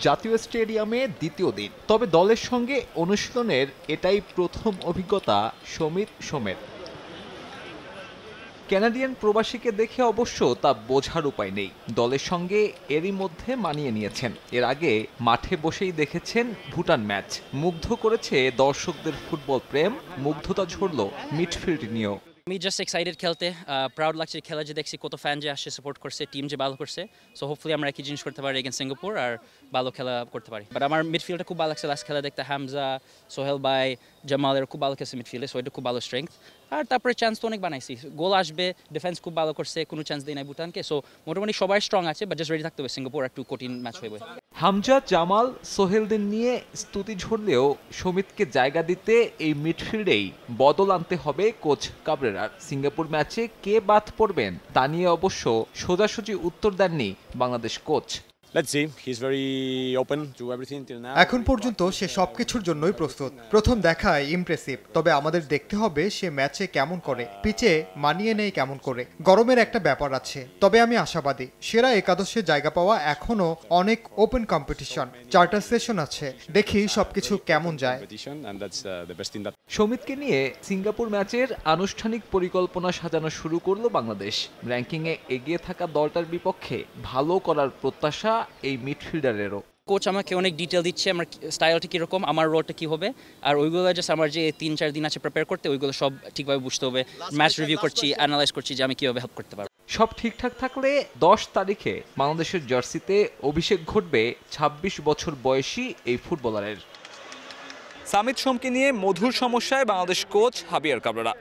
জাতীয় স্টেডিয়ামে দ্বিতীয় দিন, তবে দলের সঙ্গে অনুশীলনের এটাই প্রথম অভিজ্ঞতা সোমের। কানাডিয়ান প্রবাসীকে দেখে অবশ্য তা বোঝার উপায় নেই। দলের সঙ্গে এরই মধ্যে মানিয়ে নিয়েছেন। এর আগে মাঠে বসেই দেখেছেন ভুটান ম্যাচ। মুগ্ধ করেছে দর্শকদের ফুটবল প্রেম, মুগ্ধতা ঝরল মিডফিল্ড নিয়েও। আমি জাস্ট এক্সাইটেড খেলতে, প্রাউড লাগছে খেলা যে দেখছি কত ফ্যান যে আসছে সাপোর্ট করছে, টিম যে ভালো করছে। সো হোপফুলি আমরা একই জিনিস করতে পারি এগেইনস্ট সিঙ্গাপুর আর ভালো খেলা করতে পারি। বাট আমার মিডফিল্ডটা খুব ভালো লাগছে লাস্ট খেলা দেখতে। হামজা, সোহেল ভাই, জামালের খুব ভালো খেলছে মিডফিল্ডে, সো এটা খুব ভালো স্ট্রেংথ। আর তারপরে চান্স তো অনেক বানাইছি, গোল আসবে, ডিফেন্স খুব ভালো করছে, কোনো চান্স দেয় নাই ভুটানকে। সো মোটামুটি সবাই স্ট্রং আছে, বাট জাস্ট রেডি থাকতে হবে, সিঙ্গাপুর একটু কঠিন ম্যাচ হইবে। হামজা, জামাল, সোহেলদের নিয়ে স্তুতি ঝরলেও সমিতকে জায়গা দিতে এই মিডফিল্ডেই বদল আনতে হবে কোচ কাবরেরার। সিঙ্গাপুর ম্যাচে কে বাদ পড়বেন তা নিয়ে অবশ্য সোজাসুজি উত্তর দেননি বাংলাদেশ কোচ। এখন পর্যন্ত সে সবকিছুর জন্যই প্রস্তুত। প্রথম দেখায় ইমপ্রেসিভ, তবে আমাদের দেখতে হবে সে ম্যাচে কেমন করে, পিচে মানিয়ে নেয় কেমন করে। গরমের একটা ব্যাপার আছে, তবে আমি আশাবাদী। সেরা একাদশে জায়গা পাওয়া এখনো অনেক ওপেন কম্পিটিশন, চার্টার সেশন আছে, দেখি সবকিছু কেমন যায়। সমিতকে নিয়ে সিঙ্গাপুর ম্যাচের আনুষ্ঠানিক পরিকল্পনা সাজানো শুরু করলো বাংলাদেশ। র্যাঙ্কিংয়ে এগিয়ে থাকা দলটার বিপক্ষে ভালো করার প্রত্যাশা এই মিডফিল্ডারেরও। কোচ আমাকে অনেক ডিটেল দিচ্ছে, আমার স্টাইলটা কীরকম, আমার রোলটা কী হবে, আর ওইগুলো জাস্ট আমার যে 3-4 দিন আছে প্রিপেয়ার করতে, ওইগুলো সব ঠিকভাবে বুঝতে হবে। ম্যাচ রিভিউ করছি, অ্যানালাইজ করছি যে আমি কীভাবে হেল্প করতে পারবো। সব ঠিকঠাক থাকলে 10 তারিখে বাংলাদেশের জার্সিতে অভিষেক ঘটবে 26 বছর বয়সী এই ফুটবলারের। সামিত সোমকে নিয়ে মধুর সমস্যায় বাংলাদেশ কোচ হাবিয়ার কাবরেরা।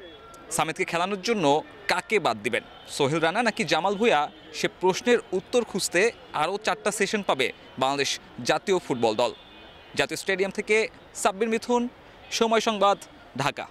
সামিতকে খেলানোর জন্য কাকে বাদ দিবেন, সোহেল রানা নাকি জামাল ভুঁইয়া? সে প্রশ্নের উত্তর খুঁজতে আরও 4টা সেশন পাবে বাংলাদেশ জাতীয় ফুটবল দল। জাতীয় স্টেডিয়াম থেকে সাব্বির মিথুন, সময় সংবাদ, ঢাকা।